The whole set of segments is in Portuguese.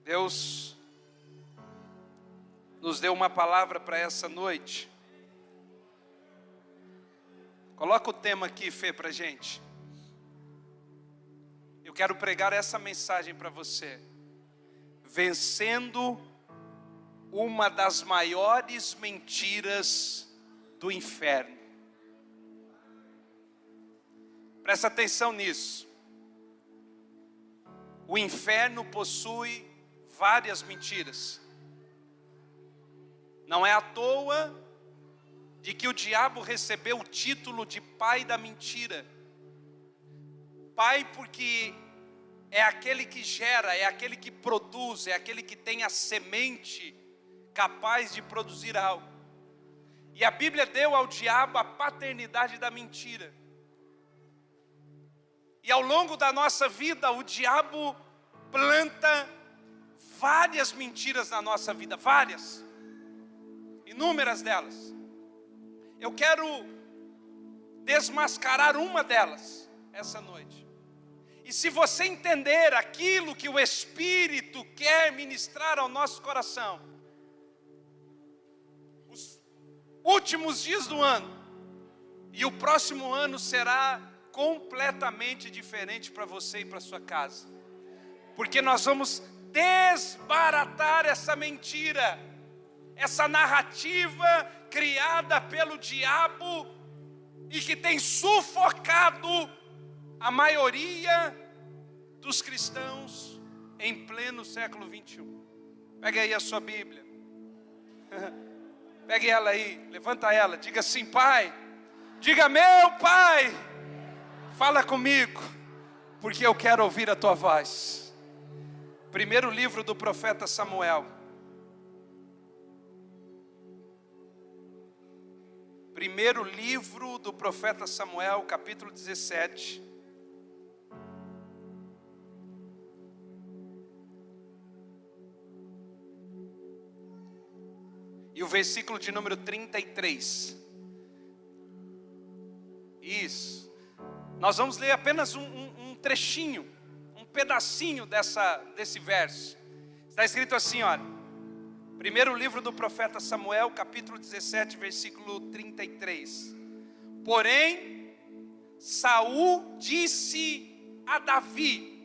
Deus nos deu uma palavra para essa noite. Coloca o tema aqui, Fê, para a gente. Eu quero pregar essa mensagem para você. Vencendo uma das maiores mentiras do inferno. Presta atenção nisso. O inferno possui várias mentiras. Não é à toa de que o diabo recebeu o título de pai da mentira. Pai porque é aquele que gera, é aquele que produz, é aquele que tem a semente capaz de produzir algo. E a Bíblia deu ao diabo a paternidade da mentira. E ao longo da nossa vida, o diabo planta várias mentiras na nossa vida, várias, inúmeras delas. Eu quero desmascarar uma delas essa noite. E se você entender aquilo que o Espírito quer ministrar ao nosso coração, os últimos dias do ano e o próximo ano será completamente diferente para você e para sua casa. Porque nós vamos desbaratar essa mentira, essa narrativa criada pelo diabo e que tem sufocado a maioria dos cristãos em pleno século 21. Pega aí a sua Bíblia. Pegue ela aí, levanta ela, diga assim: Pai, diga: meu Pai, fala comigo, porque eu quero ouvir a tua voz. Primeiro livro do profeta Samuel. Primeiro livro do profeta Samuel, capítulo 17. E o versículo de número 33. Isso. Nós vamos ler apenas um trechinho, um pedacinho desse verso. Está escrito assim, olha. Primeiro livro do profeta Samuel, capítulo 17, versículo 33. Porém, Saul disse a Davi: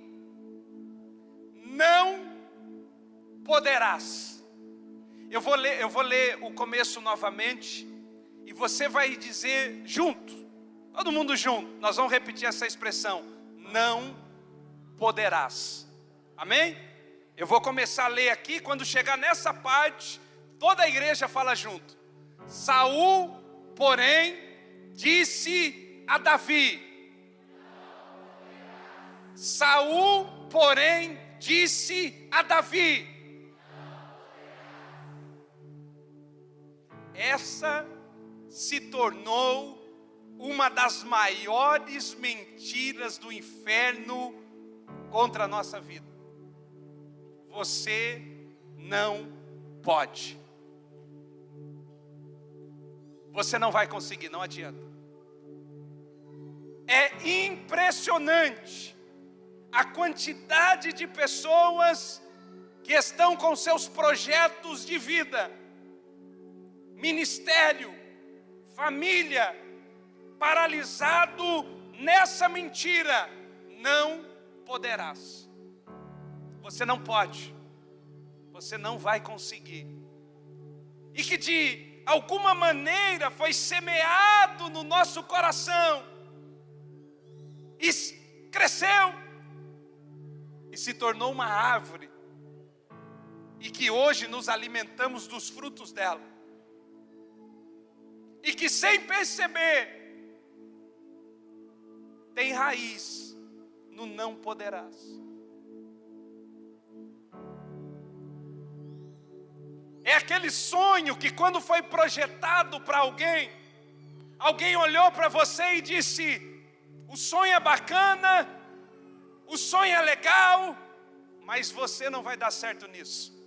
não poderás. Eu vou ler o começo novamente, e você vai dizer junto, todo mundo junto, nós vamos repetir essa expressão: não poderás. Amém? Eu vou começar a ler aqui, quando chegar nessa parte, toda a igreja fala junto. Saul, porém, disse a Davi. Saul, porém, disse a Davi. Essa se tornou uma das maiores mentiras do inferno contra a nossa vida. Você não pode. Você não vai conseguir, não adianta. É impressionante a quantidade de pessoas que estão com seus projetos de vida, ministério, família, paralisado nessa mentira: não poderás. Você não pode, você não vai conseguir. E que de alguma maneira foi semeado no nosso coração, e cresceu, e se tornou uma árvore, e que hoje nos alimentamos dos frutos dela. E que sem perceber, tem raiz no não poderás. É aquele sonho que quando foi projetado para alguém, alguém olhou para você e disse: o sonho é bacana, o sonho é legal, mas você não vai dar certo nisso.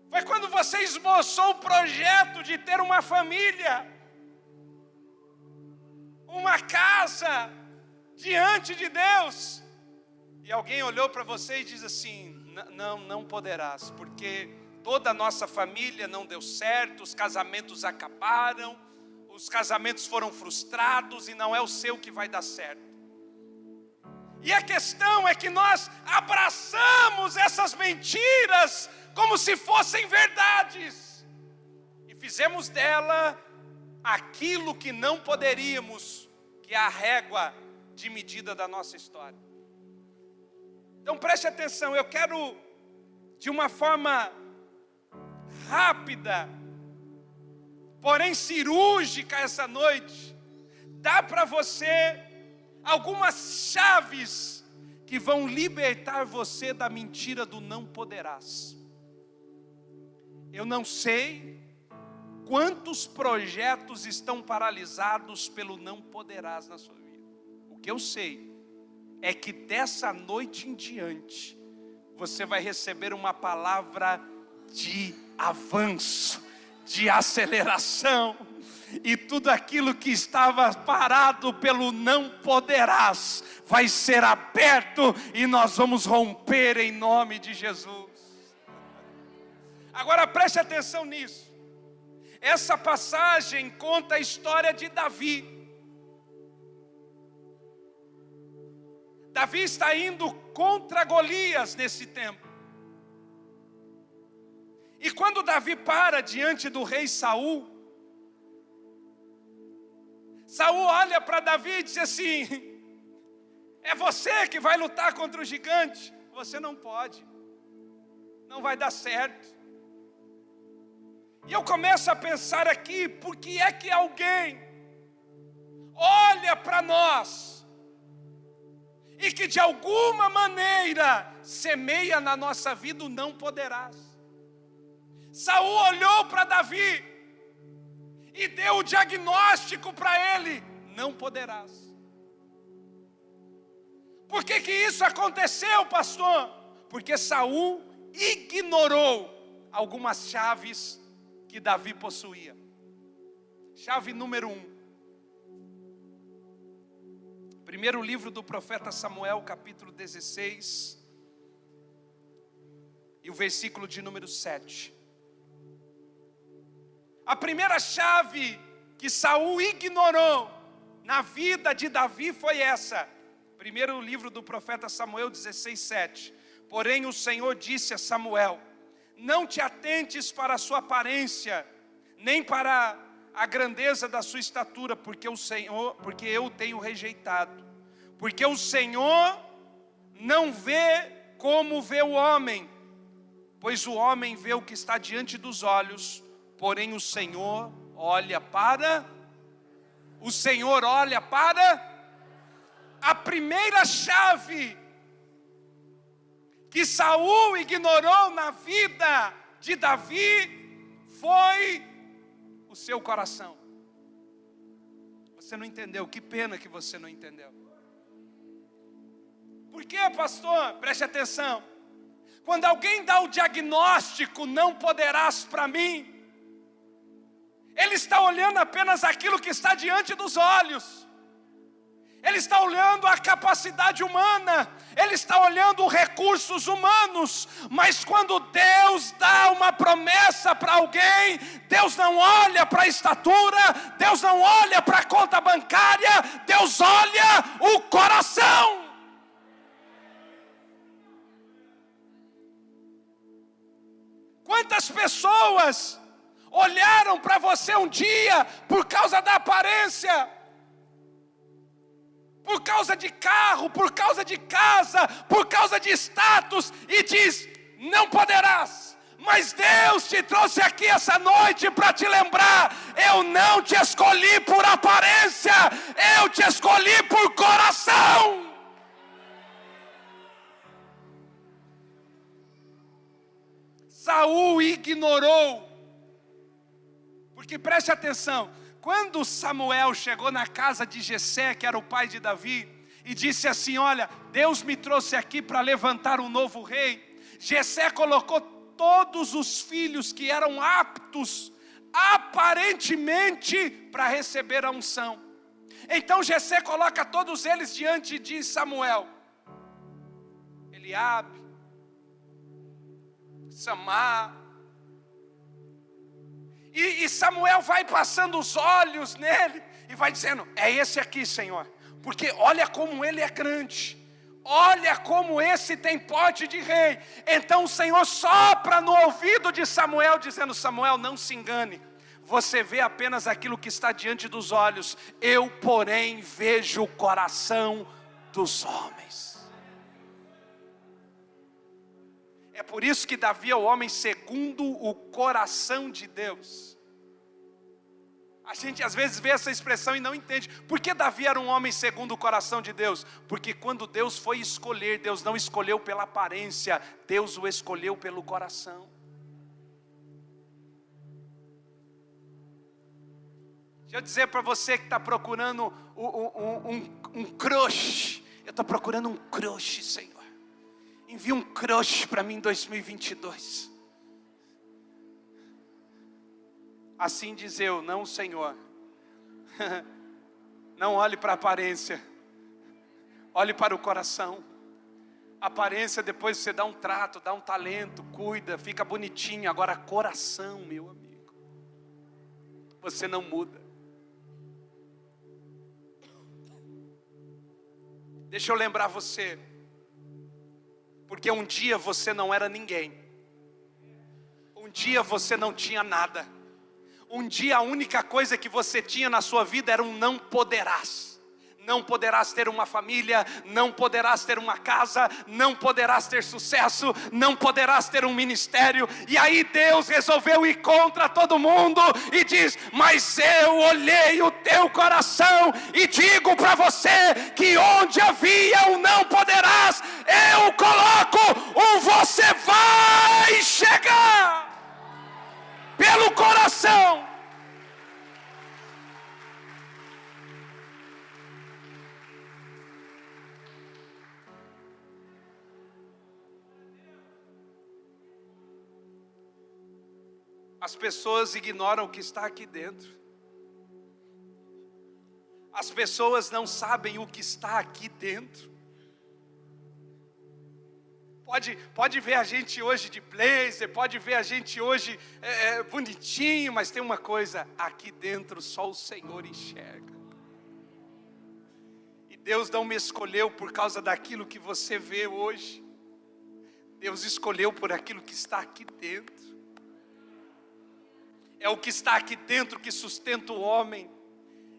Foi quando você esboçou o projeto de ter uma família, uma casa diante de Deus, e alguém olhou para você e diz assim: não poderás, porque toda a nossa família não deu certo, os casamentos acabaram, os casamentos foram frustrados e não é o seu que vai dar certo. E a questão é que nós abraçamos essas mentiras como se fossem verdades e fizemos dela aquilo que não poderíamos, que é a régua de medida da nossa história. Então preste atenção, eu quero de uma forma rápida, porém cirúrgica essa noite, dar para você algumas chaves que vão libertar você da mentira do não poderás. Eu não sei quantos projetos estão paralisados pelo não poderás na sua vida. O que eu sei é que dessa noite em diante, você vai receber uma palavra de avanço, de aceleração, e tudo aquilo que estava parado pelo não poderás, vai ser aberto, e nós vamos romper em nome de Jesus. Agora preste atenção nisso. Essa passagem conta a história de Davi. Davi está indo contra Golias nesse tempo. E quando Davi para diante do rei Saul, Saul olha para Davi e diz assim: é você que vai lutar contra o gigante. Você não pode, não vai dar certo. E eu começo a pensar aqui, por que é que alguém olha para nós e que de alguma maneira semeia na nossa vida o não poderás? Saul olhou para Davi e deu o diagnóstico para ele: não poderás. Por que isso aconteceu, pastor? Porque Saul ignorou algumas chaves que Davi possuía. Chave número 1. Primeiro livro do profeta Samuel, capítulo 16, e o versículo de número 7. A primeira chave que Saul ignorou na vida de Davi foi essa. Primeiro livro do profeta Samuel 16, 7. Porém o Senhor disse a Samuel: não te atentes para a sua aparência, nem para a grandeza da sua estatura, porque eu tenho rejeitado. Porque o Senhor não vê como vê o homem, pois o homem vê o que está diante dos olhos, porém o Senhor olha para... O Senhor olha para... A primeira chave que Saul ignorou na vida de Davi foi o seu coração. Você não entendeu, que pena que você não entendeu. Por quê, pastor? Preste atenção. Quando alguém dá o diagnóstico, não poderás para mim, ele está olhando apenas aquilo que está diante dos olhos. Ele está olhando a capacidade humana, ele está olhando recursos humanos, mas quando Deus dá uma promessa para alguém, Deus não olha para a estatura, Deus não olha para a conta bancária, Deus olha o coração. Quantas pessoas olharam para você um dia por causa da aparência, por causa de carro, por causa de casa, por causa de status, e diz: não poderás. Mas Deus te trouxe aqui essa noite para te lembrar: eu não te escolhi por aparência, eu te escolhi por coração. Saul ignorou, porque preste atenção, quando Samuel chegou na casa de Jessé, que era o pai de Davi, e disse assim: olha, Deus me trouxe aqui para levantar um novo rei, Jessé colocou todos os filhos que eram aptos, aparentemente, para receber a unção. Então Jessé coloca todos eles diante de Samuel. Eliabe, Samar. E Samuel vai passando os olhos nele e vai dizendo: é esse aqui, Senhor, porque olha como ele é grande, olha como esse tem porte de rei. Então o Senhor sopra no ouvido de Samuel, dizendo: Samuel, não se engane, você vê apenas aquilo que está diante dos olhos, eu porém vejo o coração dos homens. É por isso que Davi é o homem segundo o coração de Deus. A gente às vezes vê essa expressão e não entende. Por que Davi era um homem segundo o coração de Deus? Porque quando Deus foi escolher, Deus não escolheu pela aparência, Deus o escolheu pelo coração. Deixa eu dizer para você que está procurando um crush. Eu estou procurando um crush, Senhor. Envia um crush para mim em 2022. Assim diz eu, não, Senhor. Não olhe para a aparência, olhe para o coração. Aparência, depois você dá um trato, dá um talento, cuida, fica bonitinho. Agora coração, meu amigo, você não muda. Deixa eu lembrar você, porque um dia você não era ninguém, um dia você não tinha nada, um dia a única coisa que você tinha na sua vida era um não poderás. Não poderás ter uma família, não poderás ter uma casa, não poderás ter sucesso, não poderás ter um ministério. E aí Deus resolveu ir contra todo mundo e diz: mas eu olhei o teu coração e digo para você que onde havia um não poderás, eu coloco um você vai chegar pelo coração. As pessoas ignoram o que está aqui dentro. As pessoas não sabem o que está aqui dentro. Pode ver a gente hoje de blazer, pode ver a gente hoje bonitinho, mas tem uma coisa, aqui dentro só o Senhor enxerga. E Deus não me escolheu por causa daquilo que você vê hoje. Deus escolheu por aquilo que está aqui dentro. É o que está aqui dentro que sustenta o homem.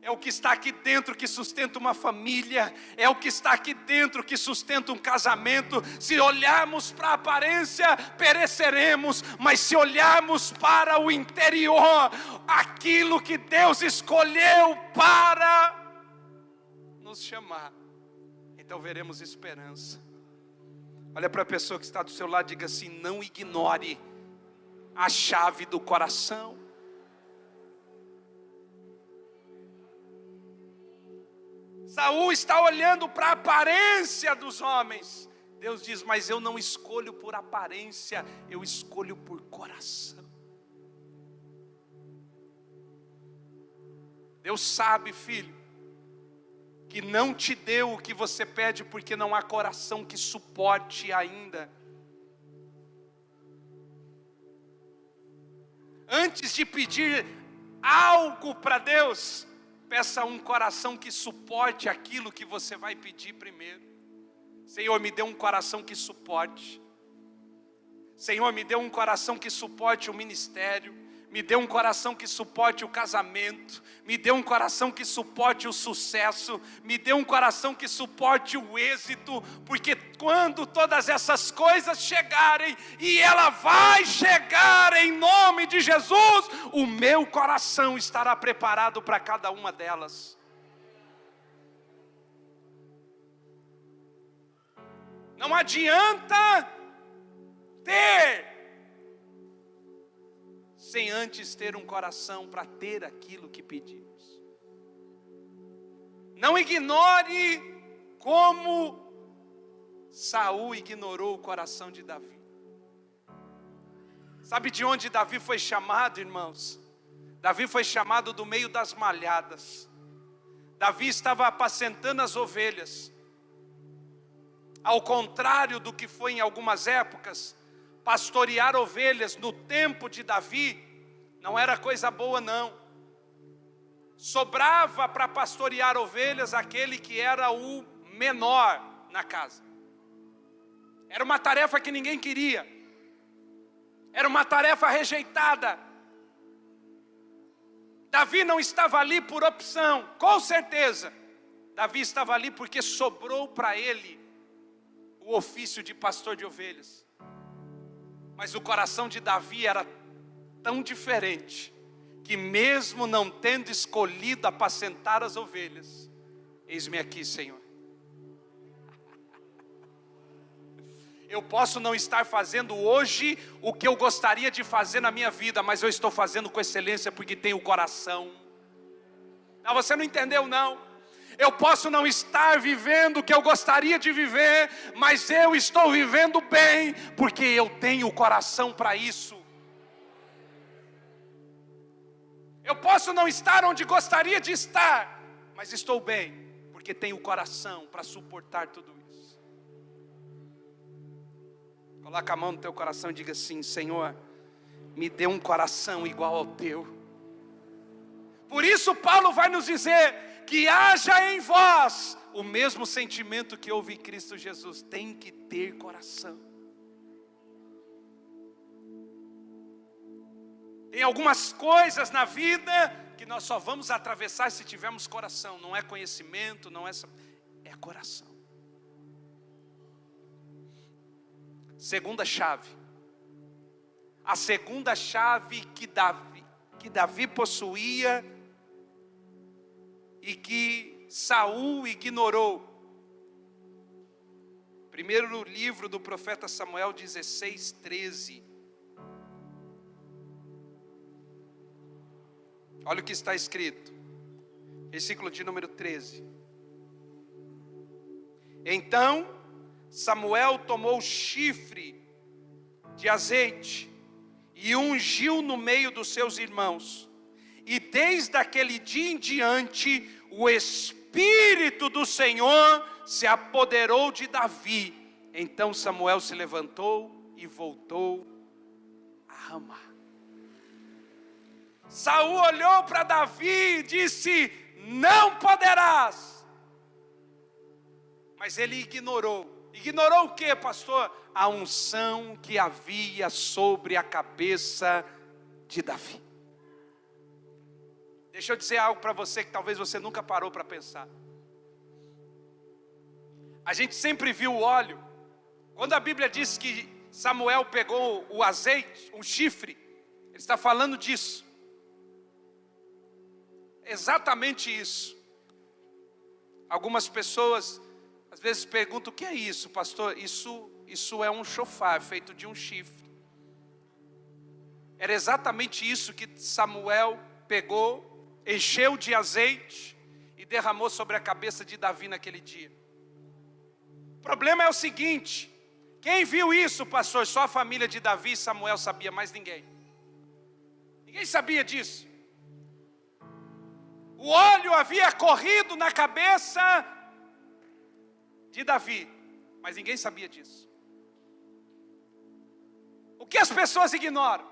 É o que está aqui dentro que sustenta uma família. É o que está aqui dentro que sustenta um casamento. Se olharmos para a aparência, pereceremos. Mas se olharmos para o interior, aquilo que Deus escolheu para nos chamar, então veremos esperança. Olha para a pessoa que está do seu lado e diga assim: não ignore a chave do coração. Saul está olhando para a aparência dos homens. Deus diz: mas eu não escolho por aparência, eu escolho por coração. Deus sabe, filho, que não te deu o que você pede porque não há coração que suporte ainda. Antes de pedir algo para Deus, peça um coração que suporte aquilo que você vai pedir primeiro. Senhor, me dê um coração que suporte. Senhor, me dê um coração que suporte o ministério. Me dê um coração que suporte o casamento. Me dê um coração que suporte o sucesso. Me dê um coração que suporte o êxito. Porque quando todas essas coisas chegarem, e ela vai chegar em nome de Jesus, o meu coração estará preparado para cada uma delas. Não adianta ter sem antes ter um coração para ter aquilo que pedimos. Não ignore como Saul ignorou o coração de Davi. Sabe de onde Davi foi chamado, irmãos? Davi foi chamado do meio das malhadas. Davi estava apacentando as ovelhas. Ao contrário do que foi em algumas épocas, pastorear ovelhas no tempo de Davi não era coisa boa não. Sobrava para pastorear ovelhas aquele que era o menor na casa. Era uma tarefa que ninguém queria. Era uma tarefa rejeitada. Davi não estava ali por opção, com certeza. Davi estava ali porque sobrou para ele o ofício de pastor de ovelhas. Mas o coração de Davi era tão diferente, que mesmo não tendo escolhido apacentar as ovelhas, eis-me aqui, Senhor. Eu posso não estar fazendo hoje o que eu gostaria de fazer na minha vida, mas eu estou fazendo com excelência porque tenho coração. Não, você não entendeu não. Eu posso não estar vivendo o que eu gostaria de viver, mas eu estou vivendo bem, porque eu tenho coração para isso. Eu posso não estar onde gostaria de estar, mas estou bem, porque tenho coração para suportar tudo isso. Coloca a mão no teu coração e diga assim: Senhor, me dê um coração igual ao teu. Por isso Paulo vai nos dizer que haja em vós o mesmo sentimento que houve em Cristo Jesus. Tem que ter coração. Tem algumas coisas na vida que nós só vamos atravessar se tivermos coração. Não é conhecimento, não é coração. Segunda chave. A segunda chave que Davi possuía e que Saul ignorou. Primeiro livro do profeta Samuel 16:13. Olha o que está escrito. Versículo de número 13. Então Samuel tomou o chifre de azeite e ungiu no meio dos seus irmãos. E desde aquele dia em diante, o Espírito do Senhor se apoderou de Davi. Então Samuel se levantou e voltou a Ramá. Saul olhou para Davi e disse: não poderás. Mas ele ignorou. Ignorou o que, pastor? A unção que havia sobre a cabeça de Davi. Deixa eu dizer algo para você que talvez você nunca parou para pensar. A gente sempre viu o óleo. Quando a Bíblia diz que Samuel pegou o azeite, um chifre, ele está falando disso. Exatamente isso. Algumas pessoas às vezes perguntam: o que é isso, pastor? Isso é um chofar feito de um chifre. Era exatamente isso que Samuel pegou, encheu de azeite e derramou sobre a cabeça de Davi naquele dia. O problema é o seguinte: quem viu isso, pastor? Só a família de Davi e Samuel sabia, mais ninguém. Ninguém sabia disso. O óleo havia corrido na cabeça de Davi, mas ninguém sabia disso. O que as pessoas ignoram?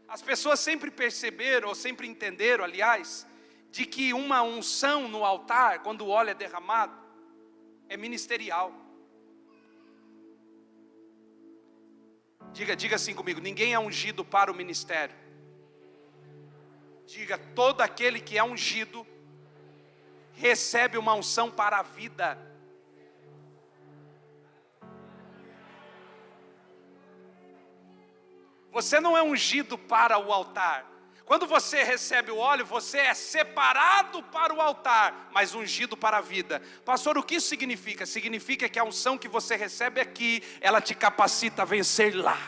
As pessoas sempre perceberam, ou sempre entenderam, aliás, de que uma unção no altar, quando o óleo é derramado, é ministerial. Diga assim comigo: ninguém é ungido para o ministério. Diga: todo aquele que é ungido recebe uma unção para a vida. Você não é ungido para o altar. Quando você recebe o óleo, você é separado para o altar, mas ungido para a vida. Pastor, o que isso significa? Significa que a unção que você recebe aqui, ela te capacita a vencer lá.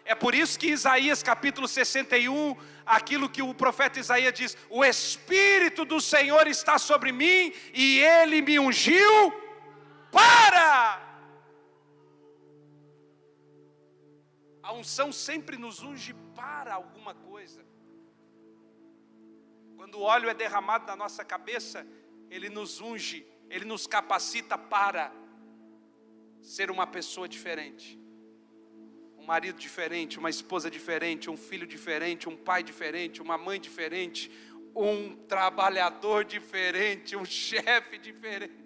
É por isso que Isaías capítulo 61, aquilo que o profeta Isaías diz: o Espírito do Senhor está sobre mim e Ele me ungiu para... A unção sempre nos unge para alguma coisa. Quando o óleo é derramado na nossa cabeça, ele nos unge, ele nos capacita para. ser uma pessoa diferente. Um marido diferente, uma esposa diferente, um filho diferente, um pai diferente, uma mãe diferente, um trabalhador diferente, um chefe diferente.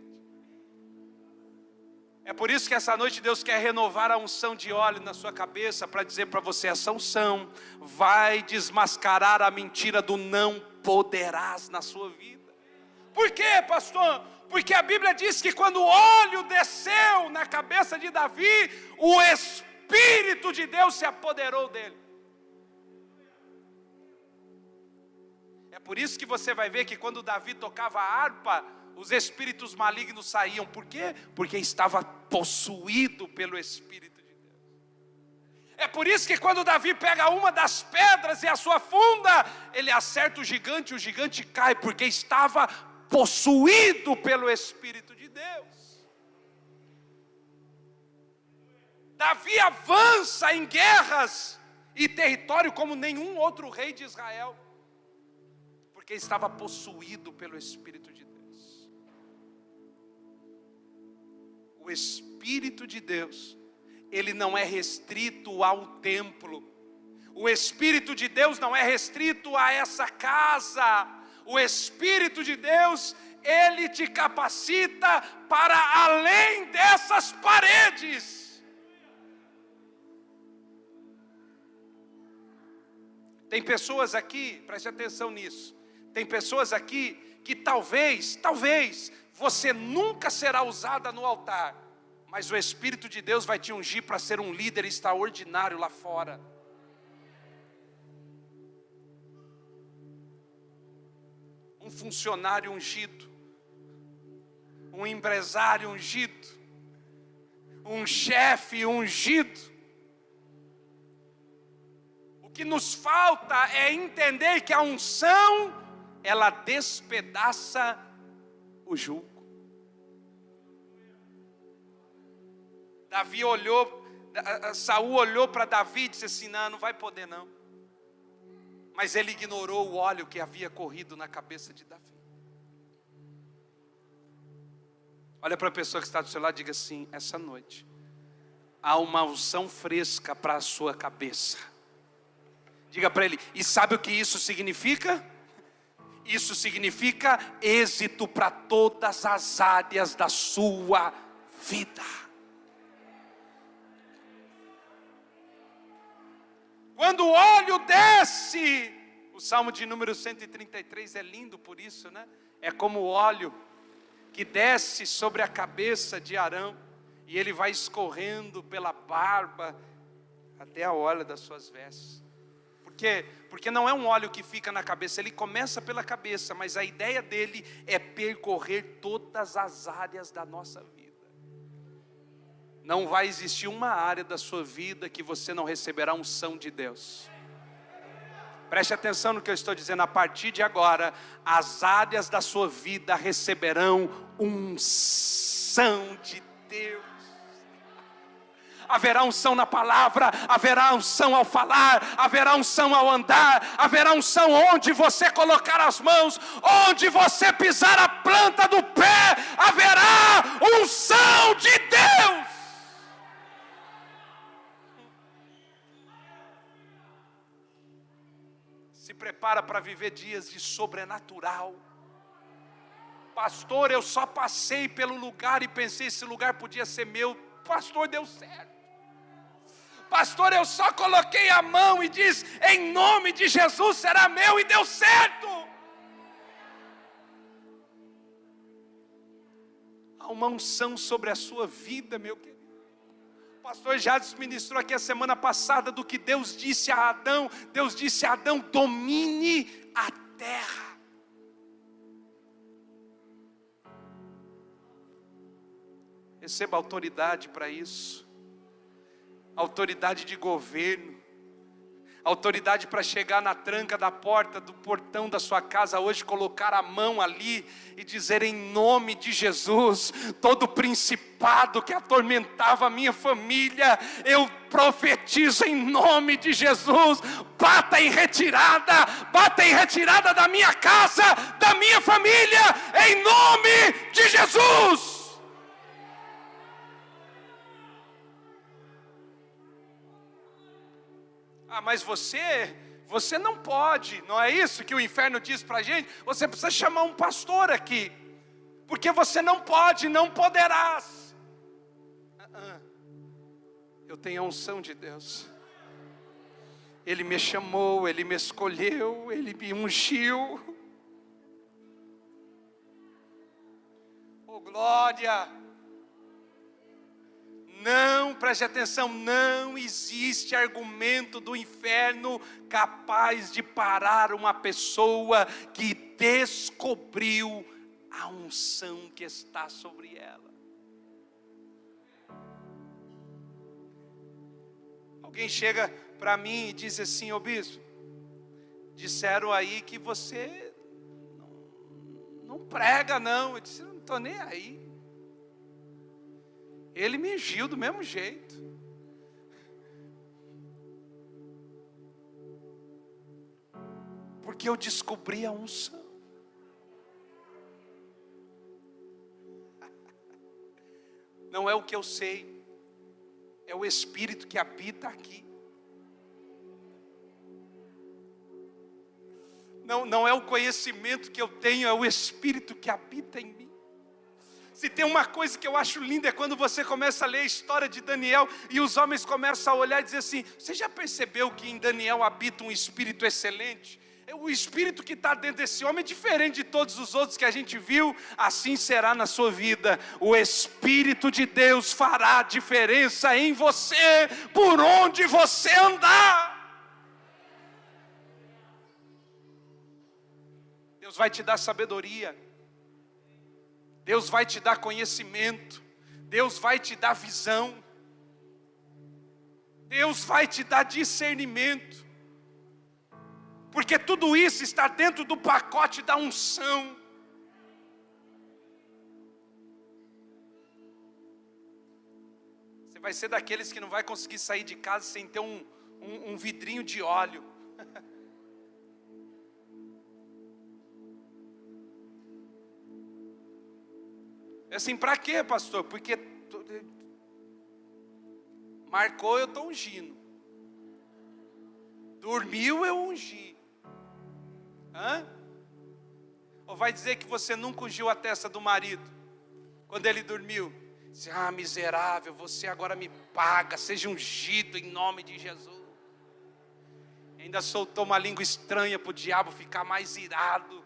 É por isso que essa noite Deus quer renovar a unção de óleo na sua cabeça, para dizer para você: essa unção vai desmascarar a mentira do não poderás na sua vida. Por quê, pastor? Porque a Bíblia diz que quando o óleo desceu na cabeça de Davi, o Espírito de Deus se apoderou dele. É por isso que você vai ver que quando Davi tocava a harpa, os espíritos malignos saíam. Por quê? Porque estava possuído pelo Espírito de Deus. É por isso que quando Davi pega uma das pedras e a sua funda, ele acerta o gigante cai, porque estava possuído pelo Espírito de Deus. Davi avança em guerras e território como nenhum outro rei de Israel, porque estava possuído pelo Espírito de Deus. O Espírito de Deus, ele não é restrito ao templo. O Espírito de Deus não é restrito a essa casa. O Espírito de Deus, ele te capacita para além dessas paredes. Tem pessoas aqui, preste atenção nisso. Tem pessoas aqui que talvez você nunca será usada no altar, mas o Espírito de Deus vai te ungir para ser um líder extraordinário lá fora. Um funcionário ungido, um empresário ungido, um chefe ungido. O que nos falta é entender que a unção, ela despedaça o jugo. Saul olhou para Davi e disse assim: não vai poder não. Mas ele ignorou o óleo que havia corrido na cabeça de Davi. Olha para a pessoa que está do seu lado e diga assim: essa noite há uma unção fresca para a sua cabeça. Diga para ele: e sabe o que isso significa? Isso significa êxito para todas as áreas da sua vida. Quando o óleo desce, o Salmo de número 133 é lindo por isso, né? É como o óleo que desce sobre a cabeça de Arão, e ele vai escorrendo pela barba até a orla das suas vestes. Por quê? Porque não é um óleo que fica na cabeça, ele começa pela cabeça, mas a ideia dele é percorrer todas as áreas da nossa vida. Não vai existir uma área da sua vida que você não receberá unção de Deus. Preste atenção no que eu estou dizendo. A partir de agora, as áreas da sua vida receberão unção de Deus. Haverá unção na palavra, haverá unção ao falar, haverá unção ao andar, haverá unção onde você colocar as mãos, onde você pisar a planta do pé, haverá unção de Deus. Se prepara para viver dias de sobrenatural. Pastor, eu só passei pelo lugar e pensei, esse lugar podia ser meu. Pastor, deu certo. Pastor, eu só coloquei a mão e disse, em nome de Jesus será meu, e deu certo. Há uma unção sobre a sua vida, meu querido. O pastor Jades ministrou aqui a semana passada do que Deus disse a Adão. Deus disse a Adão: domine a terra. Receba autoridade para isso. Autoridade de governo. Autoridade para chegar na tranca da porta, do portão da sua casa hoje, colocar a mão ali e dizer, em nome de Jesus, todo principado que atormentava a minha família, eu profetizo em nome de Jesus, bata em retirada da minha casa, da minha família, em nome de Jesus. Ah, mas você não pode, não é isso que o inferno diz para a gente? Você precisa chamar um pastor aqui, porque você não pode, não poderás. Eu tenho a unção de Deus. Ele me chamou, Ele me escolheu, Ele me ungiu. Oh, glória! Não, preste atenção, não existe argumento do inferno capaz de parar uma pessoa que descobriu a unção que está sobre ela. Alguém chega para mim e diz assim: ô bispo, disseram aí que você não prega não. Eu disse: não estou nem aí. Ele me ungiu do mesmo jeito. Porque eu descobri a unção. Não é o que eu sei, é o Espírito que habita aqui. Não é o conhecimento que eu tenho, é o Espírito que habita em mim. Se tem uma coisa que eu acho linda é quando você começa a ler a história de Daniel e os homens começam a olhar e dizer assim: você já percebeu que em Daniel habita um espírito excelente? O espírito que está dentro desse homem é diferente de todos os outros que a gente viu. Assim será na sua vida. O Espírito de Deus fará diferença em você, por onde você andar. Deus vai te dar sabedoria. Deus vai te dar conhecimento, Deus vai te dar visão, Deus vai te dar discernimento, porque tudo isso está dentro do pacote da unção. Você vai ser daqueles que não vai conseguir sair de casa sem ter um vidrinho de óleo. Assim, para quê, pastor? Porque marcou, eu estou ungindo. Dormiu, eu ungi. Ou vai dizer que você nunca ungiu a testa do marido quando ele dormiu? Diz: ah, miserável, você agora me paga, seja ungido em nome de Jesus. Ainda soltou uma língua estranha para o diabo ficar mais irado.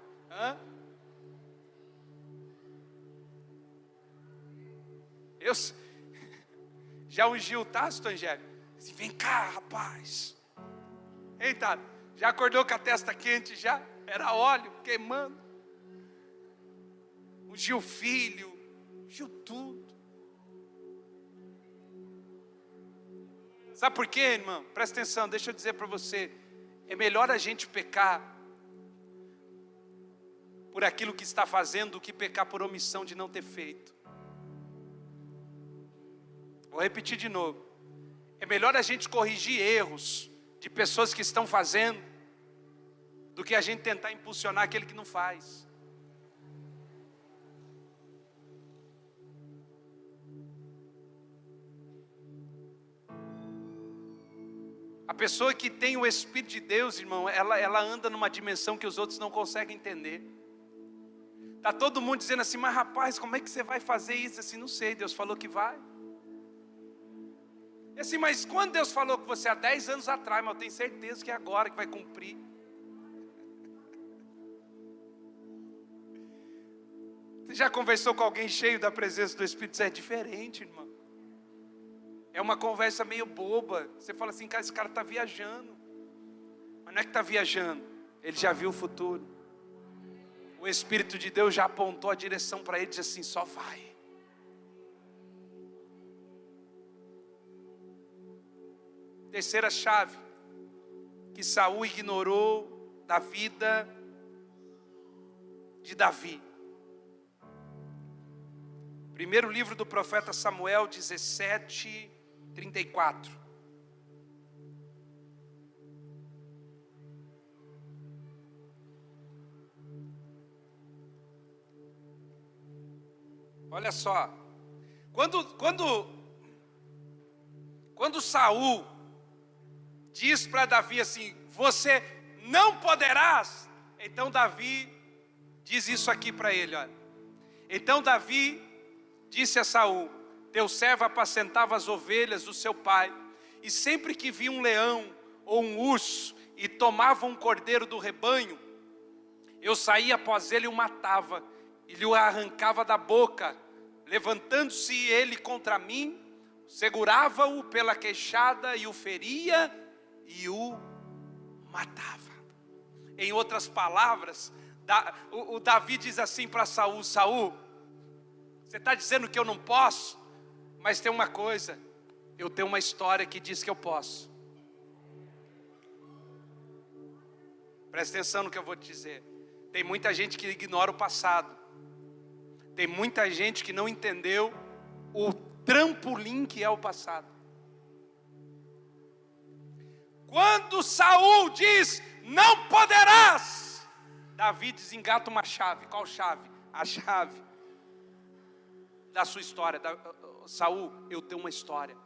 Eu já ungiu o Tácito, Angélico? Disse: vem cá, rapaz. Eita, já acordou com a testa quente já? Era óleo queimando. Ungiu o filho, ungiu tudo. Sabe por quê, irmão? Presta atenção, deixa eu dizer para você. É melhor a gente pecar por aquilo que está fazendo do que pecar por omissão de não ter feito. Vou repetir de novo. É melhor a gente corrigir erros de pessoas que estão fazendo do que a gente tentar impulsionar aquele que não faz. A pessoa que tem o Espírito de Deus, irmão, ela anda numa dimensão que os outros não conseguem entender. Está todo mundo dizendo assim: mas rapaz, como é que você vai fazer isso? Assim, não sei, Deus falou que vai. E assim, mas quando Deus falou com você há 10 anos atrás, mas eu tenho certeza que é agora que vai cumprir. Você já conversou com alguém cheio da presença do Espírito? É diferente, irmão. É uma conversa meio boba. Você fala assim: cara, esse cara está viajando. Mas não é que está viajando, ele já viu o futuro. O Espírito de Deus já apontou a direção para ele e disse assim: só vai. Terceira chave que Saul ignorou da vida de Davi. Primeiro livro do profeta Samuel 17:34. Olha só, quando Saul diz para Davi assim: você não poderás. Então Davi diz isso aqui para ele, olha. Então Davi disse a Saul: teu servo apacentava as ovelhas do seu pai, e sempre que via um leão ou um urso e tomava um cordeiro do rebanho, eu saía após ele e o matava, e lhe o arrancava da boca. Levantando-se ele contra mim, segurava-o pela queixada e o feria e o matava. Em outras palavras, o Davi diz assim para Saul: Saul, você está dizendo que eu não posso, mas tem uma coisa, eu tenho uma história que diz que eu posso. Presta atenção no que eu vou te dizer. Tem muita gente que ignora o passado. Tem muita gente que não entendeu o trampolim que é o passado. Quando Saul diz: não poderás, Davi desengata uma chave. Qual chave? A chave da sua história. Saul, eu tenho uma história.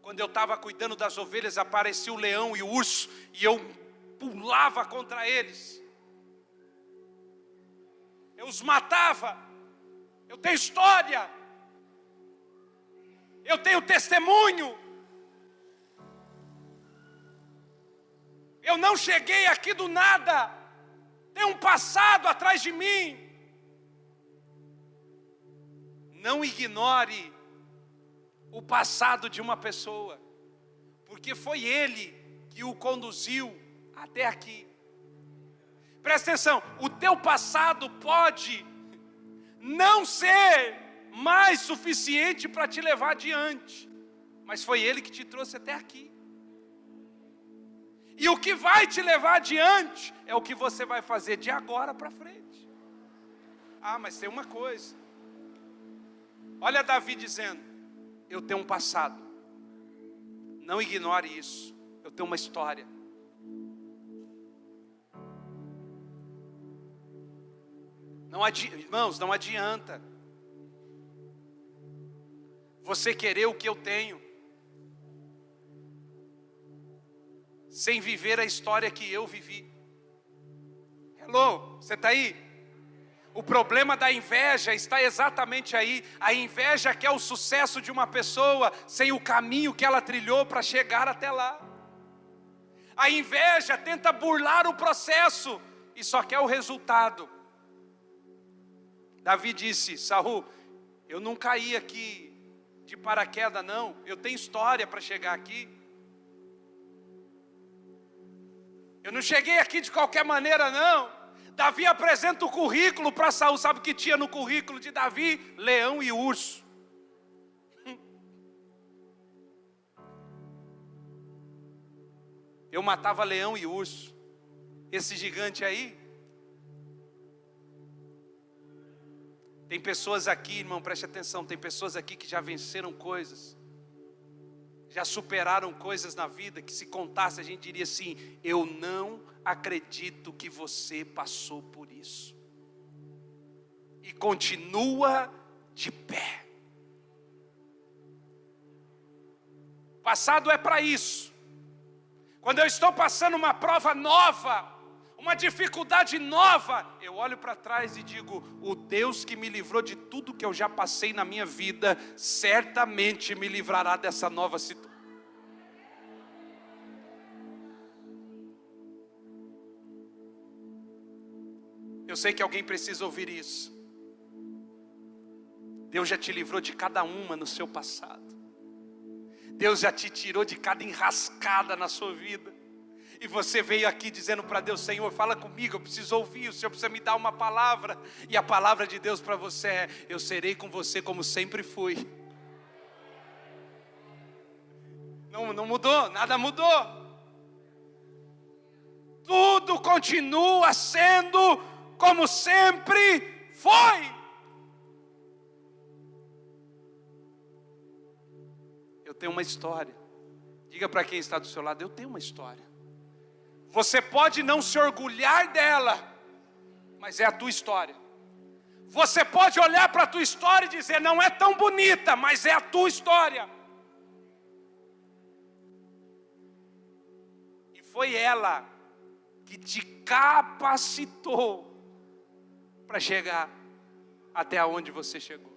Quando eu estava cuidando das ovelhas, apareceu o leão e o urso, e eu pulava contra eles. Eu os matava. Eu tenho história. Eu tenho testemunho. Eu não cheguei aqui do nada. Tem um passado atrás de mim. Não ignore o passado de uma pessoa, porque foi ele que o conduziu até aqui. Presta atenção, o teu passado pode não ser mais suficiente para te levar adiante, mas foi ele que te trouxe até aqui. E o que vai te levar adiante é o que você vai fazer de agora para frente. Ah, mas tem uma coisa. Olha Davi dizendo: eu tenho um passado. Não ignore isso. Eu tenho uma história. Irmãos, não adianta você querer o que eu tenho sem viver a história que eu vivi. Hello, você está aí? O problema da inveja está exatamente aí. A inveja quer o sucesso de uma pessoa sem o caminho que ela trilhou para chegar até lá. A inveja tenta burlar o processo e só quer o resultado. Davi disse: Saul, eu não caí aqui de paraquedas não, eu tenho história para chegar aqui. Eu não cheguei aqui de qualquer maneira não. Davi apresenta o currículo para Saul. Sabe o que tinha no currículo de Davi? Leão e urso. Eu matava leão e urso. Esse gigante aí. Tem pessoas aqui, irmão, preste atenção. Tem pessoas aqui que já venceram coisas, já superaram coisas na vida, que se contasse a gente diria assim: eu não acredito que você passou por isso. E continua de pé. Passado é para isso. Quando eu estou passando uma prova nova, uma dificuldade nova, eu olho para trás e digo: o Deus que me livrou de tudo que eu já passei na minha vida, certamente me livrará dessa nova situação. Eu sei que alguém precisa ouvir isso. Deus já te livrou de cada uma no seu passado. Deus já te tirou de cada enrascada na sua vida. E você veio aqui dizendo para Deus: Senhor, fala comigo, eu preciso ouvir, o Senhor precisa me dar uma palavra. E a palavra de Deus para você é: eu serei com você como sempre fui. Não mudou, nada mudou. Tudo continua sendo como sempre foi. Eu tenho uma história. Diga para quem está do seu lado: eu tenho uma história. Você pode não se orgulhar dela, mas é a tua história. Você pode olhar para a tua história e dizer: não é tão bonita, mas é a tua história. foi ela que te capacitou para chegar até onde você chegou.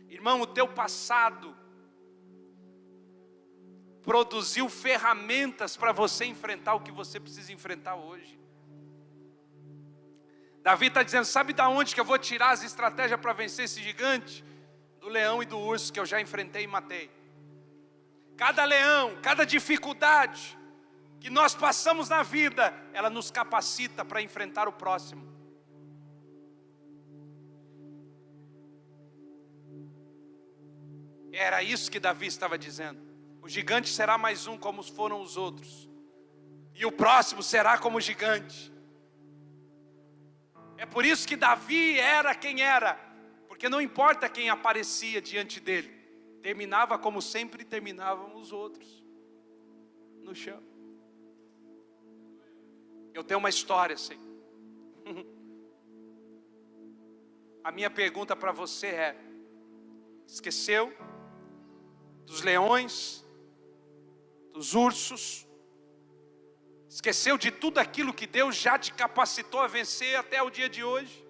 Irmão, o teu passado produziu ferramentas para você enfrentar o que você precisa enfrentar hoje. Davi está dizendo, sabe da onde que eu vou tirar as estratégias para vencer esse gigante? Do leão e do urso que eu já enfrentei e matei. Cada leão, cada dificuldade que nós passamos na vida, ela nos capacita para enfrentar o próximo. Era isso que Davi estava dizendo. O gigante será mais um como foram os outros. E o próximo será como o gigante. É por isso que Davi era quem era. Porque não importa quem aparecia diante dele. Terminava como sempre terminavam os outros. No chão. Eu tenho uma história assim. A minha pergunta para você é: esqueceu dos leões, dos ursos, esqueceu de tudo aquilo que Deus já te capacitou a vencer até o dia de hoje?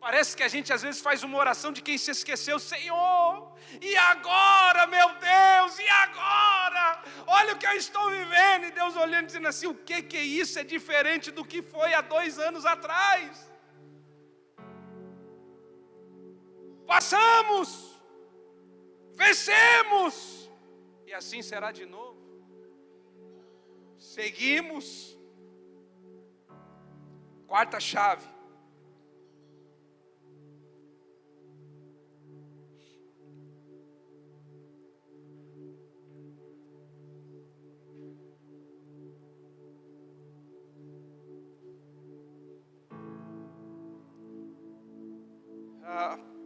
Parece que a gente às vezes faz uma oração de quem se esqueceu. Senhor, e agora, meu Deus, e agora? Olha o que eu estou vivendo. E Deus olhando dizendo assim, o que é isso? É diferente do que foi há 2 anos atrás. Passamos, vencemos, e assim será de novo. Seguimos. Quarta chave.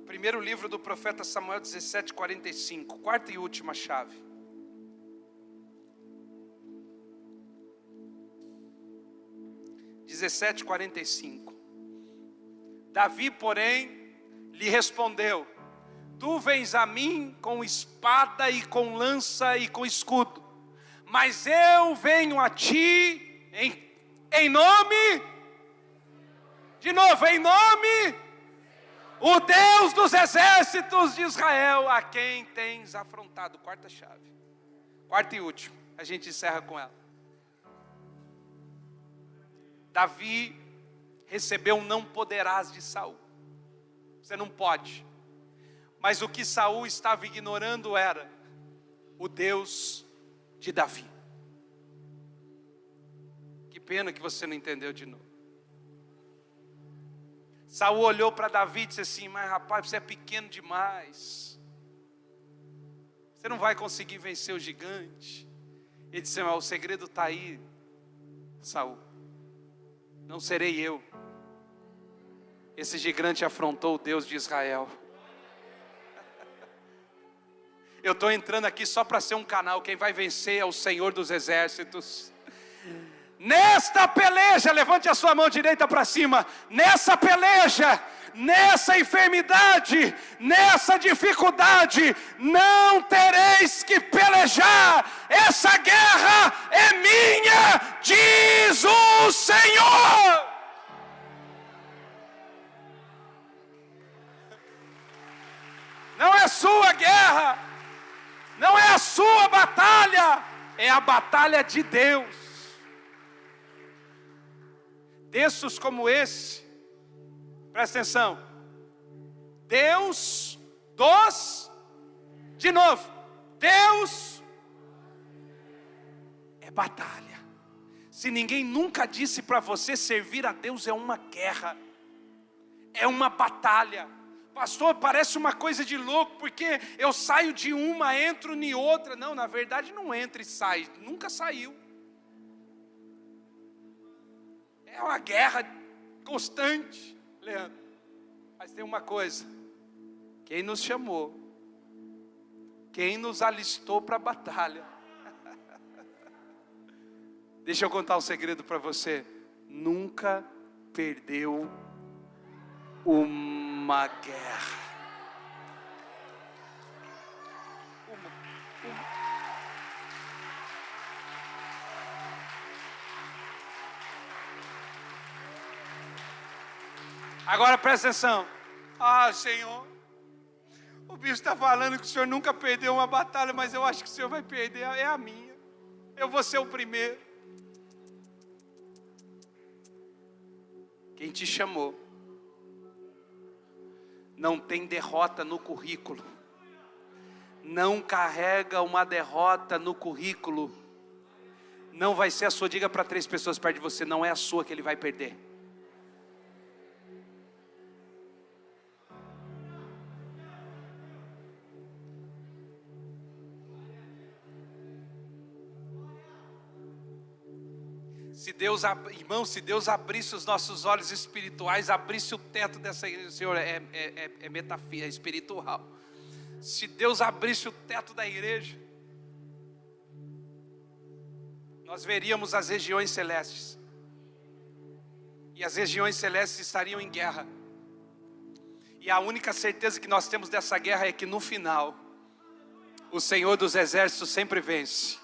Primeiro livro do profeta Samuel 17:45, quarta e última chave. (17:45). Davi, porém, lhe respondeu: tu vens a mim com espada e com lança e com escudo, mas eu venho a ti em nome, de novo, em nome, o Deus dos exércitos de Israel, a quem tens afrontado. Quarta chave. Quarta e última. A gente encerra com ela. Davi recebeu um não poderás de Saul. Você não pode. Mas o que Saul estava ignorando era o Deus de Davi. Que pena que você não entendeu de novo. Saul olhou para Davi e disse assim, mas rapaz, você é pequeno demais. Você não vai conseguir vencer o gigante. Ele disse, mas o segredo está aí, Saul. Não serei eu. Esse gigante afrontou o Deus de Israel. Eu estou entrando aqui só para ser um canal. Quem vai vencer é o Senhor dos exércitos. Nesta peleja, levante a sua mão direita para cima. Nessa peleja, nessa enfermidade, nessa dificuldade, não tereis que pelejar. Essa guerra é minha, diz o Senhor. Não é sua guerra, não é a sua batalha, é a batalha de Deus. Textos como esse, presta atenção, Deus dos, de novo, Deus é batalha. Se ninguém nunca disse para você, servir a Deus é uma guerra, é uma batalha. Pastor, parece uma coisa de louco, porque eu saio de uma, entro em outra. Não, na verdade não entra e sai, nunca saiu. É uma guerra constante, Leandro. Mas tem uma coisa, quem nos chamou, quem nos alistou para a batalha, deixa eu contar um segredo para você, nunca perdeu uma guerra. Agora presta atenção. Ah, Senhor, o bispo está falando que o Senhor nunca perdeu uma batalha, mas eu acho que o Senhor vai perder, é a minha. Eu vou ser o primeiro. Quem te chamou não tem derrota no currículo. Não carrega uma derrota no currículo. Não vai ser a sua. Diga para 3 pessoas perto de você, não é a sua que ele vai perder. Se Deus, irmão, se Deus abrisse os nossos olhos espirituais, abrisse o teto dessa igreja, Senhor, é metafísica, é espiritual. Se Deus abrisse o teto da igreja, nós veríamos as regiões celestes. E as regiões celestes estariam em guerra. E a única certeza que nós temos dessa guerra é que no final, o Senhor dos exércitos sempre vence.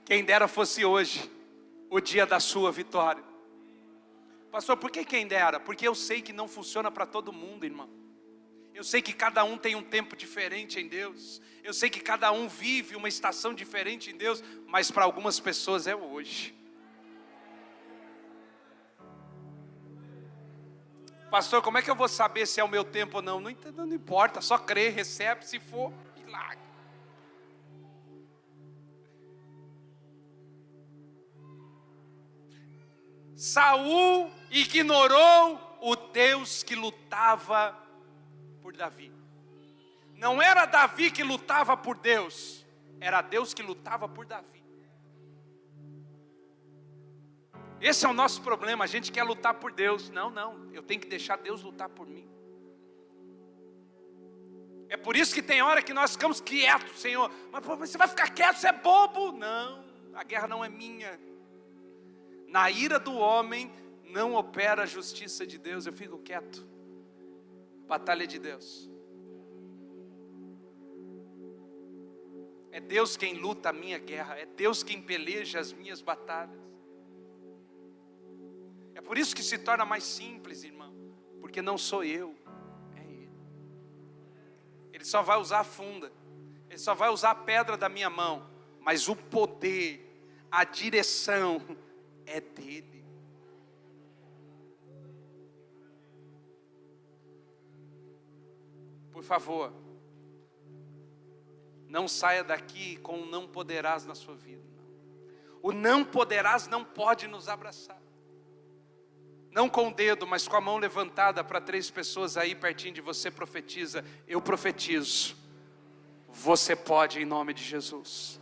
Quem dera fosse hoje o dia da sua vitória. Pastor, por que quem dera? Porque eu sei que não funciona para todo mundo, irmão. Eu sei que cada um tem um tempo diferente em Deus. Eu sei que cada um vive uma estação diferente em Deus. Mas para algumas pessoas é hoje. Pastor, como é que eu vou saber se é o meu tempo ou não? Não importa, só crê, recebe, se for, milagre. Saul ignorou o Deus que lutava por Davi. Não era Davi que lutava por Deus, era Deus que lutava por Davi. Esse é o nosso problema, a gente quer lutar por Deus. Não, eu tenho que deixar Deus lutar por mim. É por isso que tem hora que nós ficamos quietos, Senhor. Mas você vai ficar quieto, você é bobo. Não, a guerra não é minha. Na ira do homem não opera a justiça de Deus. Eu fico quieto. Batalha de Deus. É Deus quem luta a minha guerra. É Deus quem peleja as minhas batalhas. É por isso que se torna mais simples, irmão. Porque não sou eu, é Ele. Ele só vai usar a funda. Ele só vai usar a pedra da minha mão. Mas o poder, a direção é dele. Por favor, não saia daqui com o não poderás na sua vida. O não poderás não pode nos abraçar. Não com o dedo, mas com a mão levantada para 3 pessoas aí pertinho de você, profetiza. Eu profetizo. Você pode em nome de Jesus.